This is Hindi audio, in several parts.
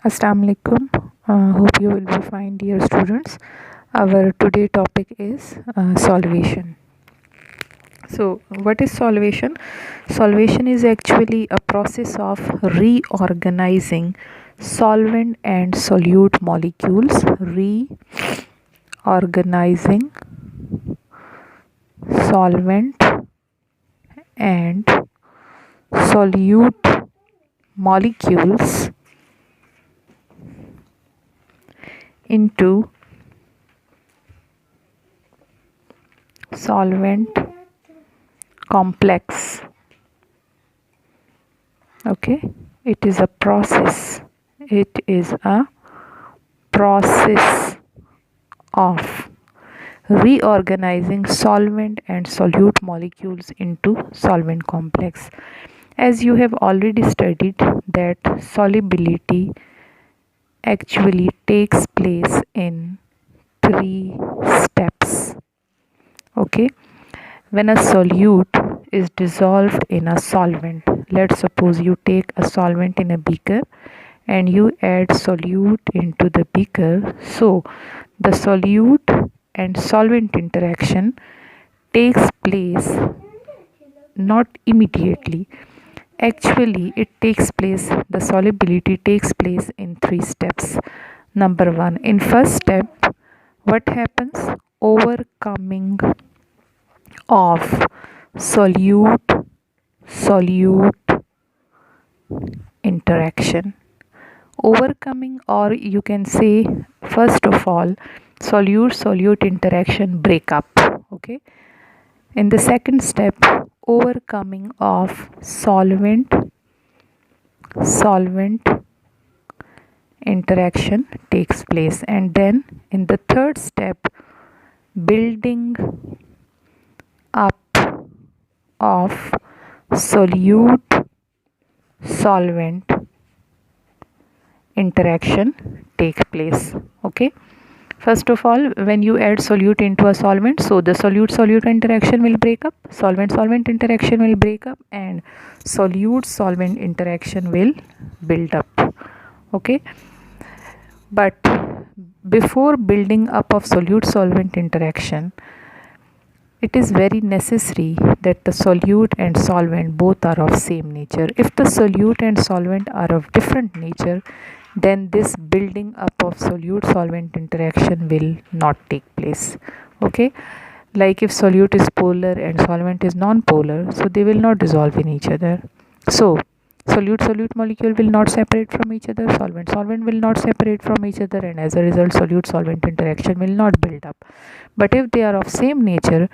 Assalamu alaikum. Hope you will be fine, dear students. Our today topic is solvation. So, what is solvation? Solvation is actually a process of reorganizing solvent and solute molecules. Reorganizing solvent and solute molecules into solvent complex. Okay, it is a process. It is a process of reorganizing solvent and solute molecules into solvent complex. As you have already studied that solubility actually takes place in three steps. Okay, when a solute is dissolved in a solvent, let's suppose you take a solvent in a beaker and you add solute into the beaker, so the solute and solvent interaction takes place not immediately. Actually, it takes place, the solubility takes place in three steps. Number one, in first step, what happens? Overcoming of solute solute interaction. Overcoming, or you can say, first of all, solute solute interaction breakup. Okay, in the second step, overcoming of solvent solvent interaction takes place, and then in the third step, building up of solute solvent interaction take place. Okay, first of all, when you add solute into a solvent, so the solute solute interaction will break up, solvent solvent interaction will break up, and solute solvent interaction will build up. Okay, but before building up of solute solvent interaction, it is very necessary that the solute and solvent both are of same nature. If the solute and solvent are of different nature, then this building up of solute solvent interaction will not take place. Okay, like if solute is polar and solvent is non-polar, so they will not dissolve in each other. So solute solute molecule will not separate from each other, solvent solvent will not separate from each other, and as a result solute solvent interaction will not build up. But if they are of same nature,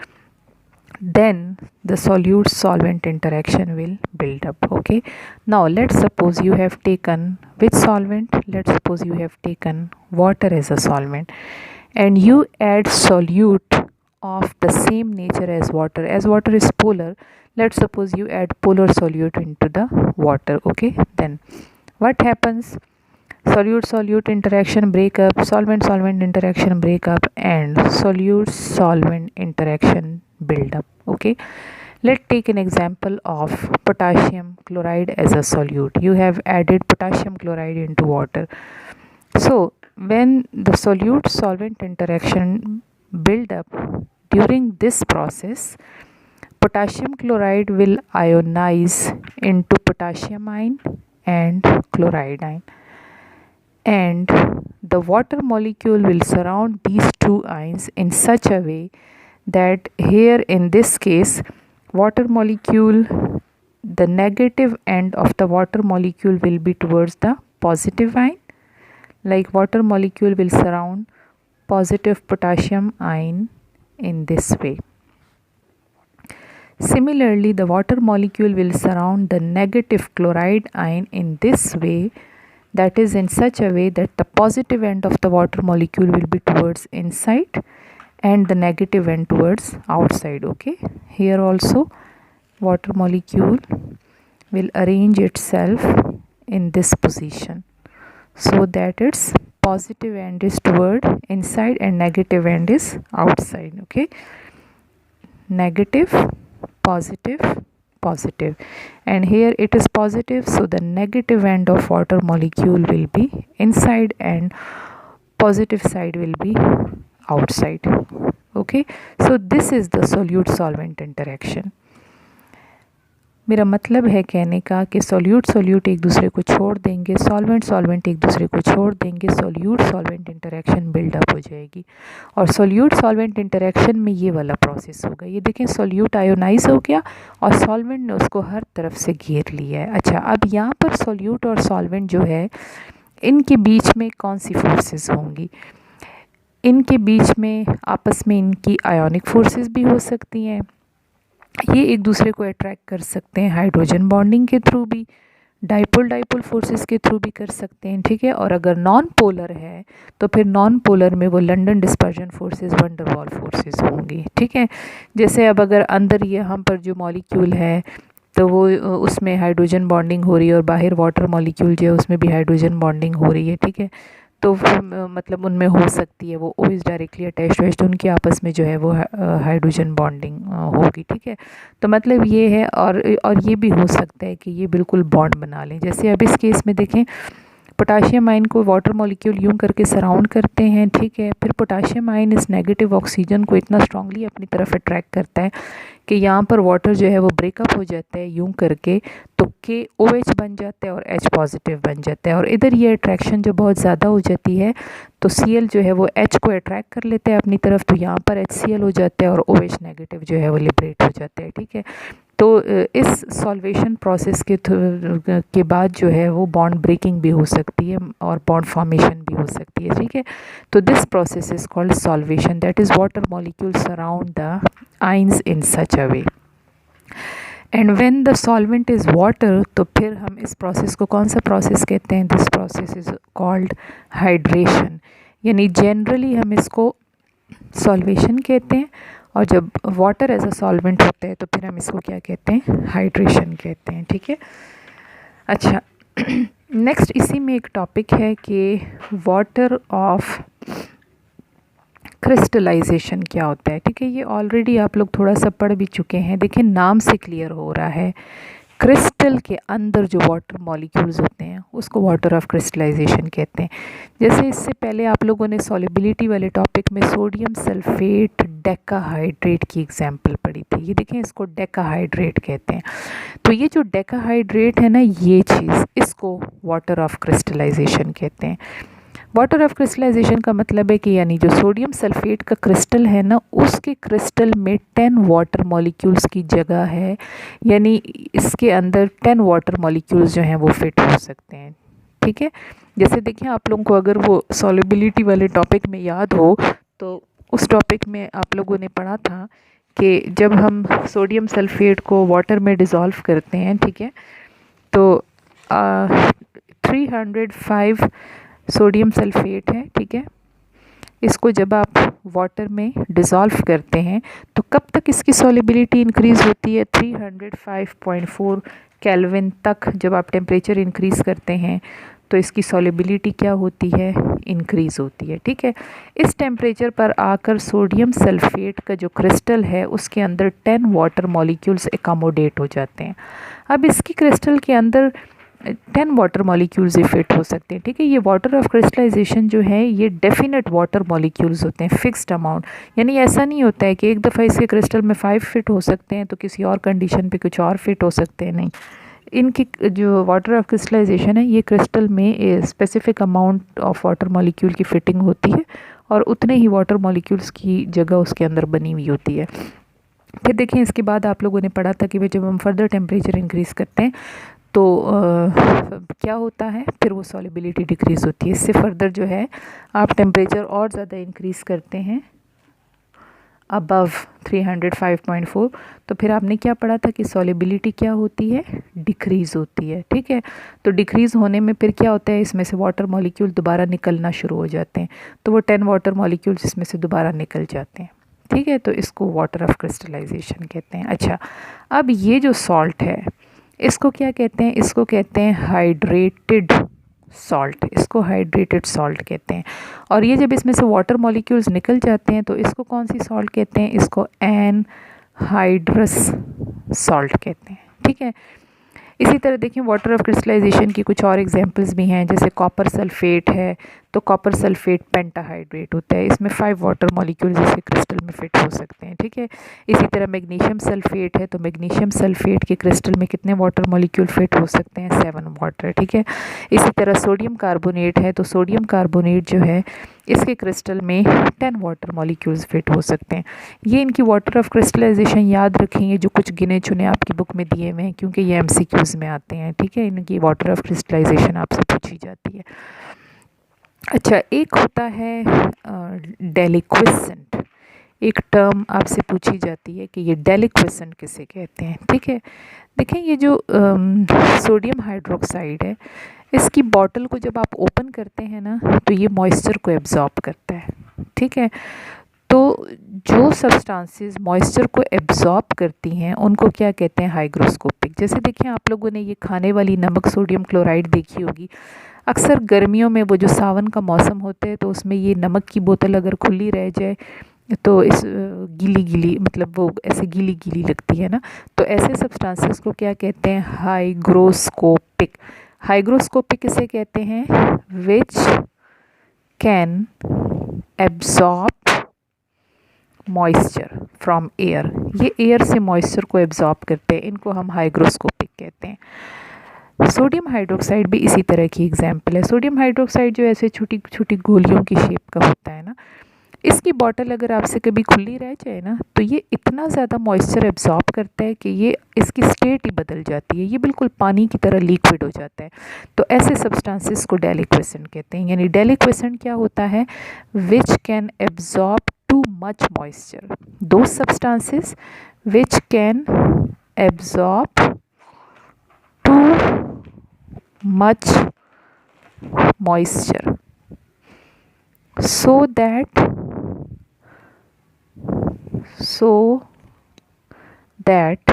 then the solute solvent interaction will build up. Okay, now let's suppose you have taken which solvent? Let's suppose you have taken water as a solvent and you add solute of the same nature as water. As water is polar, let's suppose you add polar solute into the water. Okay, then what happens? Solute solute interaction break up, solvent solvent interaction break up, and solute solvent interaction build up. Okay, let's take an example of potassium chloride as a solute. You have added potassium chloride into water. So when the solute solvent interaction build up, during this process potassium chloride will ionize into potassium ion and chloride ion, and the water molecule will surround these two ions in such a way that here in this case water molecule, the negative end of the water molecule will be towards the positive ion, like water molecule will surround positive potassium ion in this way. Similarly, the water molecule will surround the negative chloride ion in this way, that is in such a way that the positive end of the water molecule will be towards inside and the negative end towards outside. Okay, here also water molecule will arrange itself in this position so that its positive end is toward inside and negative end is outside. Okay, negative, positive, positive, and here it is positive, so the negative end of water molecule will be inside and positive side will be outside. Okay, so this is the solute solvent interaction. मेरा मतलब है कहने का कि सॉल्यूट सॉल्यूट एक दूसरे को छोड़ देंगे, सॉल्वेंट सॉल्वेंट एक दूसरे को छोड़ देंगे, सॉल्यूट सॉल्वेंट इंटरेक्शन बिल्डअप हो जाएगी। और सॉल्यूट सॉल्वेंट इंटरेक्शन में ये वाला प्रोसेस होगा। ये देखें सॉल्यूट आयोनाइज हो गया और सॉल्वेंट ने उसको हर तरफ से घेर लिया है। अच्छा, अब यहाँ पर सॉल्यूट और सॉल्वेंट जो है इनके बीच में कौन सी फोर्सेस होंगी? इनके बीच में आपस में इनकी आयोनिक फोर्सेस भी हो सकती हैं। ये एक दूसरे को अट्रैक्ट कर सकते हैं हाइड्रोजन बॉन्डिंग के थ्रू भी, डाइपोल डाइपोल फोर्सेस के थ्रू भी कर सकते हैं। ठीक है, और अगर नॉन पोलर है तो फिर नॉन पोलर में वो London dispersion forces, van der वाल फोर्सेस होंगी। ठीक है, जैसे अब अगर अंदर यहाँ पर जो मॉलिक्यूल है तो वो उसमें हाइड्रोजन बॉन्डिंग हो रही है और बाहर वाटर मॉलिक्यूल जो है उसमें भी हाइड्रोजन बॉन्डिंग हो रही है। ठीक है, तो मतलब उनमें हो सकती है वो ओएस डायरेक्टली अटैच्ड है तो उनके आपस में जो है वो हाइड्रोजन बॉन्डिंग होगी। ठीक है, तो मतलब ये है। और ये भी हो सकता है कि ये बिल्कुल बॉन्ड बना लें। जैसे अब इस केस में देखें, पोटाशियम आयन को वाटर मॉलिक्यूल यूं करके सराउंड करते हैं। ठीक है, फिर पोटाशियम आयन इस नेगेटिव ऑक्सीजन को इतना स्ट्रांगली अपनी तरफ अट्रैक्ट करता है कि यहाँ पर वाटर जो है वो ब्रेकअप हो जाता है यूं करके, तो KOH बन जाता है और H पॉजिटिव बन जाता है। और इधर ये अट्रैक्शन जो बहुत ज़्यादा हो जाती है तो Cl जो है वो H को अट्रैक्ट कर लेता है अपनी तरफ, तो यहाँ पर HCl हो जाता है और OH नेगेटिव जो है वो लिबरेट हो जाता है। ठीक है, तो इस सॉल्वेशन प्रोसेस के बाद जो है वो बॉन्ड ब्रेकिंग भी हो सकती है और बॉन्ड फॉर्मेशन भी हो सकती है। ठीक है, तो this process is called solvation, that is water molecule surround the ions in such a way. And when the solvent is water, तो फिर हम इस प्रोसेस को कौन सा प्रोसेस कहते हैं? This process is called hydration, यानी जनरली हम इसको सॉल्वेशन कहते हैं, और जब वाटर एज अ सॉल्वेंट होता है तो फिर हम इसको क्या कहते हैं? हाइड्रेशन कहते हैं। ठीक है, अच्छा नेक्स्ट इसी में एक टॉपिक है कि वाटर ऑफ क्रिस्टलाइजेशन क्या होता है। ठीक है, ये ऑलरेडी आप लोग थोड़ा सा पढ़ भी चुके हैं। देखिए नाम से क्लियर हो रहा है, क्रिस्टल के अंदर जो वाटर मॉलिक्यूल्स होते हैं उसको वाटर ऑफ क्रिस्टलाइजेशन कहते हैं। जैसे इससे पहले आप लोगों ने सॉलिबिलिटी वाले टॉपिक में सोडियम सल्फेट डेकाहाइड्रेट की एग्जांपल पढ़ी थी। ये देखें इसको डेकाहाइड्रेट कहते हैं। तो ये जो डेकाहाइड्रेट है ना, ये चीज़ इसको वाटर ऑफ क्रिस्टलाइजेशन कहते हैं। वाटर ऑफ क्रिस्टलाइजेशन का मतलब है कि यानी जो सोडियम सल्फेट का क्रिस्टल है ना, उसके क्रिस्टल में 10 वाटर मॉलिक्यूल्स की जगह है, यानी इसके अंदर 10 वाटर मॉलिक्यूल्स जो हैं वो फिट हो सकते हैं। ठीक है, जैसे देखिए आप लोगों को अगर वो सॉल्युबिलिटी वाले टॉपिक में याद हो तो उस टॉपिक में आप लोगों ने पढ़ा था कि जब हम सोडियम सल्फेट को वाटर में डिज़ोल्व करते हैं, ठीक है, तो 305 सोडियम सल्फेट है। ठीक है, इसको जब आप वाटर में डिज़ोल्व करते हैं तो कब तक इसकी सॉल्युबिलिटी इंक्रीज़ होती है? 305.4 केल्विन तक जब आप टेम्परेचर इंक्रीज़ करते हैं तो इसकी सॉल्युबिलिटी क्या होती है? इंक्रीज़ होती है। ठीक है, इस टेम्परेचर पर आकर सोडियम सल्फेट का जो क्रिस्टल है उसके अंदर 10 वाटर मॉलिक्यूल्स एकोमोडेट हो जाते हैं। अब इसकी क्रिस्टल के अंदर 10 वाटर मॉलिक्यूल्स ही फिट हो सकते हैं। ठीक है, ये वाटर ऑफ क्रिस्टलाइजेशन जो है ये डेफिनेट वाटर मॉलिक्यूल्स होते हैं, फिक्स्ड अमाउंट, यानी ऐसा नहीं होता है कि एक दफ़ा इसके क्रिस्टल में 5 फिट हो सकते हैं तो किसी और कंडीशन पे कुछ और फिट हो सकते हैं। नहीं, इनकी जो वाटर ऑफ क्रिस्टलाइजेशन है ये क्रिस्टल में specific amount of water molecule की फिटिंग होती है और उतने ही वाटर मॉलिक्यूल्स की जगह उसके अंदर बनी हुई होती है। फिर देखें इसके बाद आप लोगों ने पढ़ा था कि जब हम फर्दर टेम्परेचर इंक्रीज़ करते हैं तो क्या होता है? फिर वो सॉल्युबिलिटी डिक्रीज़ होती है। इससे फर्दर जो है आप टेम्परेचर और ज़्यादा इंक्रीज़ करते हैं अबव 305.4, तो फिर आपने क्या पढ़ा था कि सॉल्युबिलिटी क्या होती है? डिक्रीज़ होती है। ठीक है, तो डिक्रीज़ होने में फिर क्या होता है? इसमें से वाटर मॉलिक्यूल दोबारा निकलना शुरू हो जाते हैं, तो वो 10 वाटर मॉलिक्यूल्स इसमें से दोबारा निकल जाते हैं। ठीक है, तो इसको वाटर ऑफ क्रिस्टलाइजेशन कहते हैं। अच्छा, अब ये जो सॉल्ट है इसको क्या कहते हैं? इसको कहते हैं हाइड्रेटेड सॉल्ट, इसको हाइड्रेटेड सॉल्ट कहते हैं। और ये जब इसमें से वाटर मॉलिक्यूल्स निकल जाते हैं तो इसको कौन सी सॉल्ट कहते हैं? इसको एनहाइड्रस सॉल्ट कहते हैं। ठीक है। इसी तरह देखिए वाटर ऑफ क्रिस्टलाइजेशन की कुछ और एग्जांपल्स भी हैं, जैसे कॉपर सल्फेट है, तो कॉपर सल्फेट पेंटाहाइड्रेट होता है, इसमें 5 वाटर मॉलिक्यूल्स इसके क्रिस्टल में फिट हो सकते हैं, ठीक है। इसी तरह मैग्नीशियम सल्फेट है, तो मैग्नीशियम सल्फेट के क्रिस्टल में कितने वाटर मॉलिक्यूल फिट हो सकते हैं, 7 वाटर, ठीक है। इसी तरह सोडियम कार्बोनेट है, तो सोडियम कार्बोनेट जो है इसके क्रिस्टल में 10 वाटर मॉलिक्यूल्स फिट हो सकते हैं। ये इनकी वाटर ऑफ क्रिस्टलाइजेशन याद रखेंगे, जो कुछ गिने चुने आपकी बुक में दिए हुए हैं, क्योंकि ये एमसीक्यूज में आते हैं, ठीक है। इनकी वाटर ऑफ क्रिस्टलाइजेशन आपसे पूछी जाती है। अच्छा, एक होता है डेलिक्विसेंट, एक टर्म आपसे पूछी जाती है कि ये डेलिक्विसेंट किसे कहते हैं, ठीक है। देखें ये जो सोडियम हाइड्रोक्साइड है, इसकी बॉटल को जब आप ओपन करते हैं ना, तो ये मॉइस्चर को एब्जॉर्ब करता है, ठीक है। तो जो सब्सटेंसेस मॉइस्चर को एब्जॉर्ब करती हैं उनको क्या कहते हैं, हाइग्रोस्कोपिक। जैसे देखिए आप लोगों ने ये खाने वाली नमक सोडियम क्लोराइड देखी होगी, अक्सर गर्मियों में वो जो सावन का मौसम होता है, तो उसमें ये नमक की बोतल अगर खुली रह जाए तो इस गीली गीली, मतलब वो ऐसे गीली गीली लगती है ना, तो ऐसे सब्सटेंसेस को क्या कहते हैं, हाइग्रोस्कोपिक। हाइग्रोस्कोपिक किसे कहते हैं, विच can absorb moisture from air, ये एयर से मॉइस्चर को एब्जॉर्ब करते हैं, इनको हम हाइग्रोस्कोपिक कहते हैं। सोडियम हाइड्रोक्साइड भी इसी तरह की एग्जाम्पल है। सोडियम हाइड्रोक्साइड जो ऐसे छोटी छोटी गोलियों की शेप का होता है ना, इसकी बॉटल अगर आपसे कभी खुली रह जाए ना, तो ये इतना ज़्यादा मॉइस्चर एब्जॉर्ब करता है कि ये इसकी स्टेट ही बदल जाती है, ये बिल्कुल पानी की तरह लिक्विड हो जाता है। तो ऐसे सब्सटेंसेस को डेलिक्विसेंट कहते हैं। यानी डेलिक्विसेंट क्या होता है, which can absorb too much moisture, those substances which can absorb too much moisture so that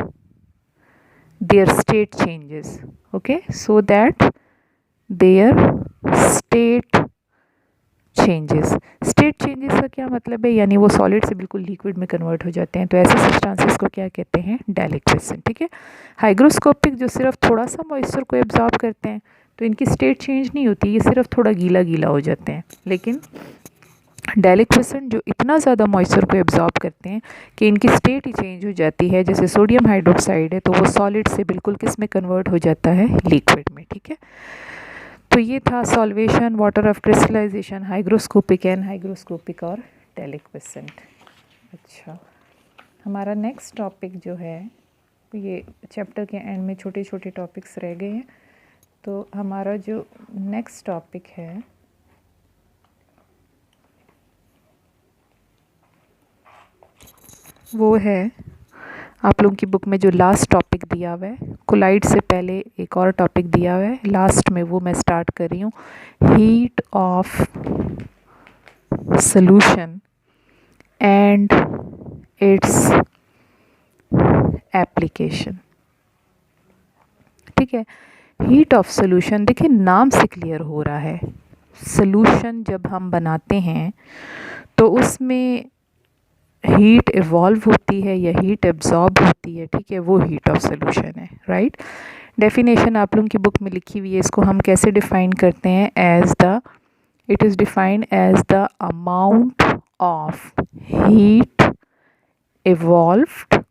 their state changes, okay, so that their state changes। State changes का क्या मतलब है, यानी वो सॉलिड से बिल्कुल लिक्विड में कन्वर्ट हो जाते हैं, तो ऐसे सब्सटेंसेस को क्या कहते हैं, डेलिक्विसेंट, ठीक है। हाइग्रोस्कोपिक जो सिर्फ थोड़ा सा मॉइस्चर को एब्जॉर्ब करते हैं, तो इनकी स्टेट चेंज नहीं होती, ये सिर्फ थोड़ा गीला गीला हो जाते हैं। लेकिन डेलिक्विसेंट जो इतना ज़्यादा मॉइस्चर को एब्जॉर्ब करते हैं कि इनकी स्टेट ही चेंज हो जाती है, जैसे सोडियम हाइड्रोक्साइड है, तो वो सॉलिड से बिल्कुल किस में कन्वर्ट हो जाता है, लिक्विड में, ठीक है। तो ये था solvation, water of crystallisation, hygroscopic and hygroscopic और डेलिक्विसेंट। अच्छा, हमारा नेक्स्ट टॉपिक जो है, ये चैप्टर के एंड में छोटे छोटे टॉपिक्स रह गए हैं, तो हमारा जो नेक्स्ट टॉपिक है वो है, आप लोगों की बुक में जो लास्ट टॉपिक दिया हुआ है, कोलाइड से पहले एक और टॉपिक दिया हुआ है लास्ट में, वो मैं स्टार्ट कर रही हूँ, heat of solution and its application, ठीक है। हीट ऑफ सॉल्यूशन, देखिए नाम से क्लियर हो रहा है, सॉल्यूशन जब हम बनाते हैं तो उसमें हीट इवॉल्व होती है या हीट एब्जॉर्ब होती है, ठीक है, वो हीट ऑफ सॉल्यूशन है, राइट। डेफिनेशन आप लोगों की बुक में लिखी हुई है, इसको हम कैसे डिफाइन करते हैं, as the, it is defined as the amount of heat evolved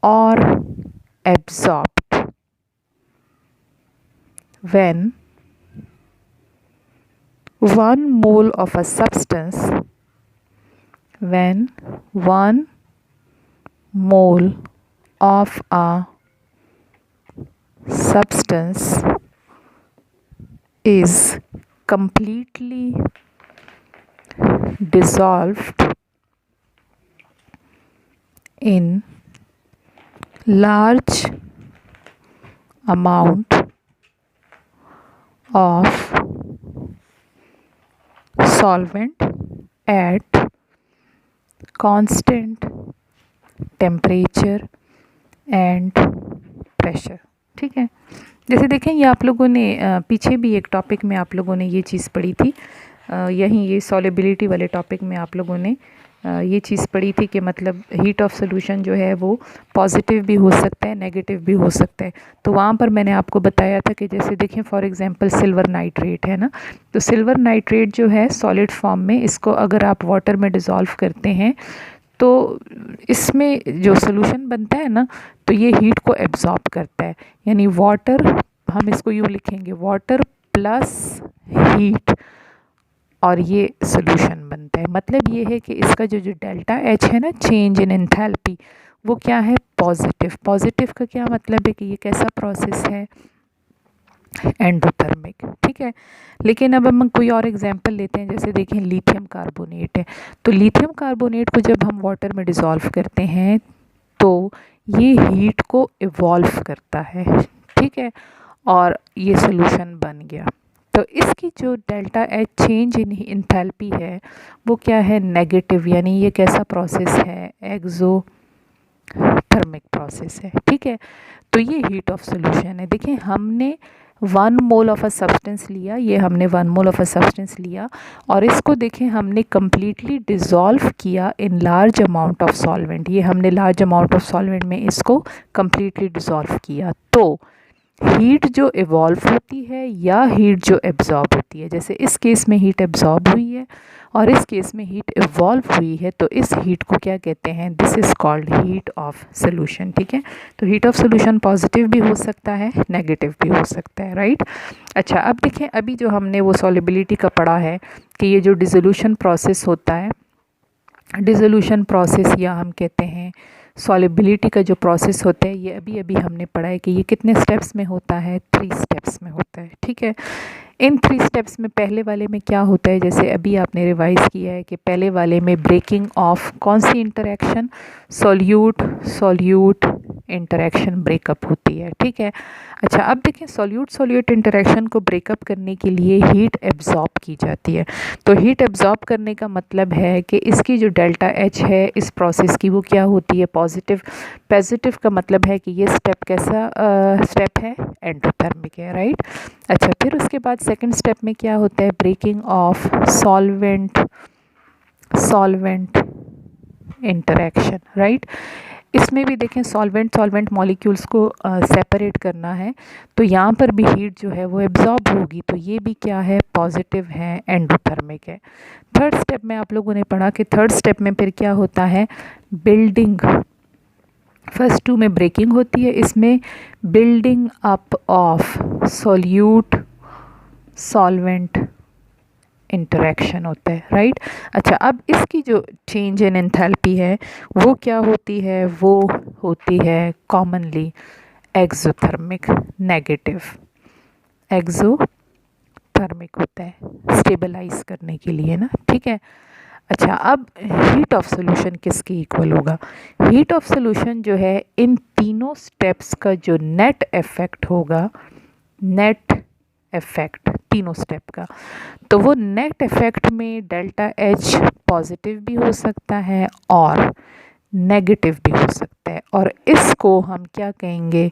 और absorbed when 1 mole of a substance, when 1 mole of a substance is completely dissolved in large amount of solvent at constant temperature and pressure, ठीक है। जैसे देखें ये आप लोगों ने पीछे भी एक टॉपिक में आप लोगों ने ये चीज़ पढ़ी थी, यहीं ये सॉल्युबिलिटी वाले टॉपिक में आप लोगों ने ये चीज़ पढ़ी थी कि मतलब हीट ऑफ सोल्यूशन जो है वो पॉजिटिव भी हो सकता है, नेगेटिव भी हो सकता है। तो वहाँ पर मैंने आपको बताया था कि जैसे देखें फॉर एग्जांपल सिल्वर नाइट्रेट है ना, तो सिल्वर नाइट्रेट जो है सॉलिड फॉर्म में, इसको अगर आप वाटर में डिज़ोल्व करते हैं तो इसमें जो सोल्यूशन बनता है ना, तो ये हीट को एब्जॉर्ब करता है। यानी वाटर, हम इसको यूँ लिखेंगे, वाटर प्लस हीट, और ये सोल्यूशन बनता है। मतलब ये है कि इसका जो डेल्टा एच है ना, चेंज इन एंथैल्पी, वो क्या है, पॉजिटिव। पॉजिटिव का क्या मतलब है कि ये कैसा प्रोसेस है, एंडोथर्मिक। ठीक है, लेकिन अब हम कोई और एग्जांपल लेते हैं, जैसे देखें लिथियम कार्बोनेट है, तो लिथियम कार्बोनेट को जब हम वाटर में डिज़ोल्व करते हैं तो ये हीट को इवॉल्व करता है। ठीक है, और ये सोल्यूशन बन गया। तो इसकी जो delta H change in enthalpy है वो क्या है, नेगेटिव। यानी ये कैसा प्रोसेस है, एक्सोथर्मिक प्रोसेस है। ठीक है, तो ये हीट ऑफ सोल्यूशन है। देखिए हमने 1 मोल ऑफ अ सब्सटेंस लिया, ये हमने 1 मोल ऑफ अ सब्सटेंस लिया, और इसको देखें हमने कम्प्लीटली डिज़ोल्व किया in large amount of solvent. ये हमने लार्ज अमाउंट ऑफ सॉल्वेंट में इसको कम्प्लीटली डिज़ोल्व किया। तो हीट जो इवॉल्व होती है या हीट जो एब्जॉर्ब होती है, जैसे इस केस में हीट एब्जॉर्ब हुई है और इस केस में हीट इवॉल्व हुई है, तो इस हीट को क्या कहते हैं, this is called heat of solution. ठीक है, तो हीट ऑफ सोल्यूशन पॉजिटिव भी हो सकता है, नेगेटिव भी हो सकता है, राइट। अच्छा, अब देखें अभी जो हमने वो सॉल्युबिलिटी का पढ़ा है कि ये जो डिसोल्यूशन प्रोसेस होता है, डिसोल्यूशन प्रोसेस या हम कहते हैं सॉल्युबिलिटी का जो प्रोसेस होता है, ये अभी अभी हमने पढ़ा है कि ये कितने स्टेप्स में होता है, 3 स्टेप्स में होता है। ठीक है, इन 3 स्टेप्स में पहले वाले में क्या होता है, जैसे अभी आपने रिवाइज किया है कि पहले वाले में ब्रेकिंग ऑफ कौन सी interaction, solute solute interaction breakup होती है। ठीक है, अच्छा अब देखें सॉल्यूट सॉल्यूट इंटरेक्शन को ब्रेकअप करने के लिए हीट एब्जॉर्ब की जाती है। तो हीट एब्जॉर्ब करने का मतलब है कि इसकी जो डेल्टा एच है इस प्रोसेस की, वो क्या होती है, पॉजिटिव। पॉजिटिव का मतलब है कि ये स्टेप कैसा स्टेप है, एंडोथर्मिक है, राइट। अच्छा, फिर उसके बाद सेकंड स्टेप में क्या होता है, breaking of solvent solvent interaction, right. इसमें भी देखें सॉल्वेंट सॉल्वेंट मॉलिक्यूल्स को सेपरेट करना है, तो यहाँ पर भी हीट जो है वो एब्जॉर्ब होगी, तो ये भी क्या है, पॉजिटिव है, एंडोथर्मिक है। थर्ड स्टेप में आप लोगों ने पढ़ा कि थर्ड स्टेप में फिर क्या होता है, बिल्डिंग। फर्स्ट 2 में ब्रेकिंग होती है, इसमें building up of solute solvent interaction होता है, राइट। अच्छा, अब इसकी जो चेंज इन एंथैल्पी है वो क्या होती है, वो होती है कॉमनली एक्सोथर्मिक, नेगेटिव। एक्सोथर्मिक होता है स्टेबलाइज करने के लिए ना, ठीक है। अच्छा, अब हीट ऑफ सोल्यूशन किसके इक्वल होगा, हीट ऑफ सोल्यूशन जो है इन तीनों स्टेप्स का जो नेट इफेक्ट होगा, नेट इफेक्ट तीनों स्टेप का, तो वो नेट इफेक्ट में डेल्टा एच पॉजिटिव भी हो सकता है और नेगेटिव भी हो सकता है, और इसको हम क्या कहेंगे,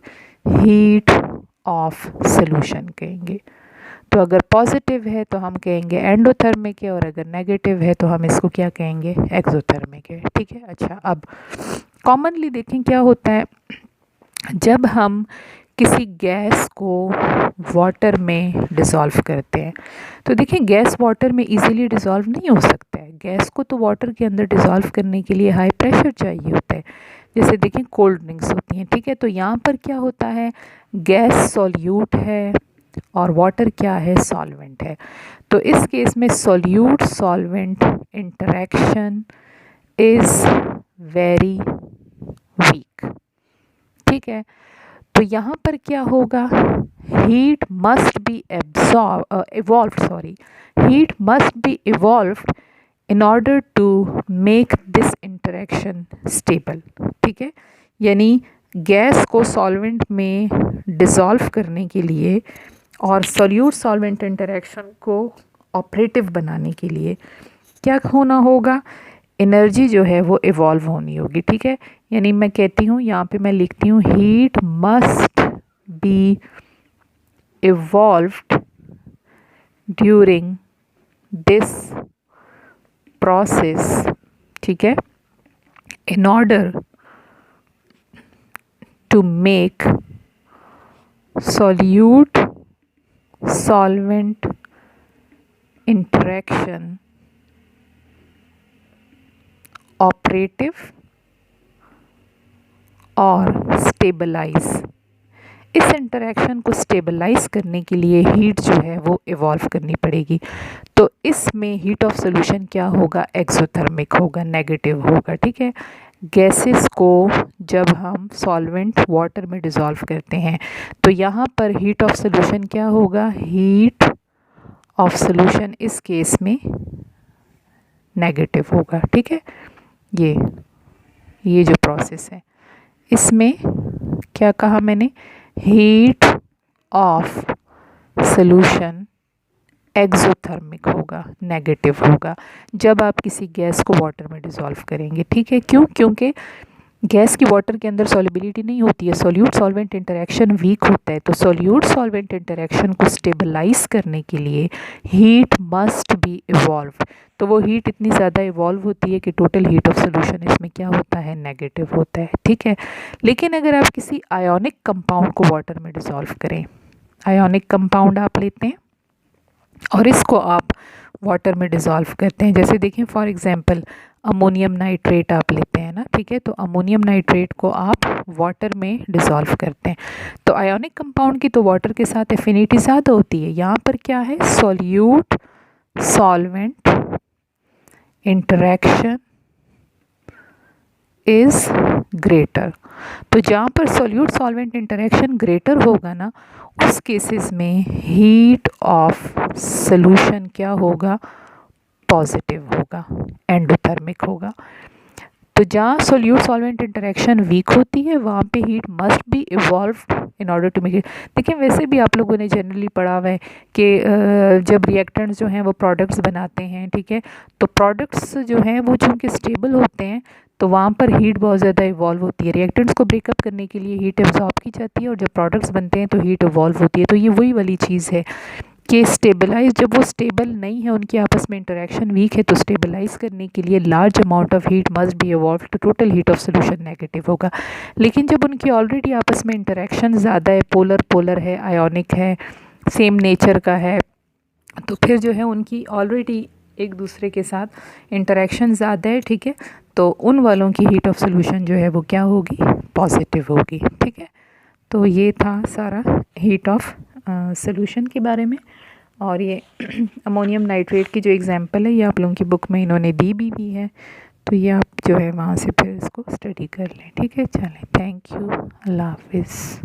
हीट ऑफ सोल्यूशन कहेंगे। तो अगर पॉजिटिव है तो हम कहेंगे एंडोथर्मिक है, और अगर नेगेटिव है तो हम इसको क्या कहेंगे, एक्सोथर्मिक है। ठीक है, अच्छा अब कॉमनली देखें क्या होता है, जब हम किसी गैस को वाटर में डिज़ोल्व करते हैं, तो देखिए गैस वाटर में इजीली डिज़ोल्व नहीं हो सकता है। गैस को तो वाटर के अंदर डिज़ोल्व करने के लिए हाई प्रेशर चाहिए होता है, जैसे देखिए कोल्ड ड्रिंक्स होती हैं। ठीक है, तो यहाँ पर क्या होता है, गैस सॉल्यूट है और वाटर क्या है, सॉल्वेंट है। तो इस केस में solute solvent interaction is very weak. ठीक है, तो यहाँ पर क्या होगा, heat must be heat must be evolved in order to make this interaction stable. ठीक है, यानी गैस को सॉल्वेंट में डिज़ोल्व करने के लिए और solute solvent interaction co operative बनाने के लिए क्या होना होगा, एनर्जी जो है वो इवॉल्व होनी होगी। ठीक है, यानी मैं कहती हूँ, यहाँ पे मैं लिखती हूँ, heat must be evolved during this process. ठीक है, in order to make solute solvent interaction operative और स्टेबलाइज। इस इंटरेक्शन को स्टेबलाइज करने के लिए हीट जो है वो इवॉल्व करनी पड़ेगी। तो इसमें हीट ऑफ सोल्यूशन क्या होगा, एक्सोथर्मिक होगा, नेगेटिव होगा। ठीक है, गैसेस को जब हम सॉल्वेंट वाटर में डिज़ोल्व करते हैं तो यहाँ पर हीट ऑफ सोल्यूशन क्या होगा, हीट ऑफ सोल्यूशन इस केस में नेगेटिव होगा। ठीक है, ये जो प्रोसेस है इसमें क्या कहा मैंने, हीट ऑफ सोल्यूशन एक्सोथर्मिक होगा, नेगेटिव होगा जब आप किसी गैस को वाटर में डिज़ोल्व करेंगे। ठीक है, क्यों, क्योंकि गैस की वाटर के अंदर सॉल्युबिलिटी नहीं होती है, सोल्यूट सॉल्वेंट इंटरेक्शन वीक होता है। तो सोल्यूट सॉल्वेंट इंटरेक्शन को स्टेबलाइज करने के लिए हीट मस्ट बी इवॉल्व। तो वो हीट इतनी ज़्यादा इवॉल्व होती है कि टोटल हीट ऑफ सोल्यूशन इसमें क्या होता है, नेगेटिव होता है। ठीक है, लेकिन अगर आप किसी आयोनिक कंपाउंड को वाटर में डिज़ोल्व करें, आयोनिक कंपाउंड आप लेते हैं और इसको आप वाटर में डिज़ोल्व करते हैं, जैसे देखें फॉर एग्जांपल अमोनियम नाइट्रेट आप लेते हैं ना। ठीक है, तो अमोनियम नाइट्रेट को आप वाटर में डिज़ोल्व करते हैं तो आयोनिक कंपाउंड की तो वाटर के साथ एफिनिटी ज़्यादा होती है। यहाँ पर क्या है, solute solvent interaction is greater. तो जहाँ पर सॉल्यूट सॉल्वेंट इंटरेक्शन ग्रेटर होगा ना, उस केसेस में हीट ऑफ सॉल्यूशन क्या होगा, पॉजिटिव होगा, एंडोथर्मिक होगा। तो जहाँ सोल्यूट सॉल्वेंट इंटरेक्शन वीक होती है वहाँ पे heat must be evolve in order to make it. देखिए वैसे भी आप लोगों ने जनरली पढ़ा हुआ है कि जब रिएक्टेंट्स जो हैं वो प्रोडक्ट्स बनाते हैं, ठीक है, तो प्रोडक्ट्स जो हैं वो चूँकि स्टेबल होते हैं तो वहाँ पर हीट बहुत ज़्यादा इवॉल्व होती है। रिएक्टेंट्स को ब्रेकअप करने के लिए हीट एब्जॉर्ब की जाती है और जब प्रोडक्ट्स बनते हैं तो हीट इवॉल्व होती है। तो ये वही वाली चीज़ है कि स्टेबलाइज, जब वो स्टेबल नहीं है, उनकी आपस में इंटरेक्शन वीक है, तो स्टेबलाइज करने के लिए large amount of heat must be evolve, तो total heat of solution negative होगा। लेकिन जब उनकी ऑलरेडी आपस में इंटरेक्शन ज़्यादा है, पोलर पोलर है, आयोनिक है, सेम नेचर का है, तो फिर जो है उनकी ऑलरेडी एक दूसरे के साथ इंटरेक्शन ज़्यादा है, ठीक है, तो उन वालों की हीट ऑफ सोल्यूशन जो है वो क्या होगी, पॉजिटिव होगी। ठीक है, तो ये था सारा हीट ऑफ सोल्यूशन के बारे में। और ये अमोनियम नाइट्रेट की जो एग्जांपल है ये आप लोगों की बुक में इन्होंने दी भी है, तो ये आप जो है वहाँ से फिर इसको स्टडी कर लें। ठीक है, चलें, थैंक यू, अल्लाह हाफिज़।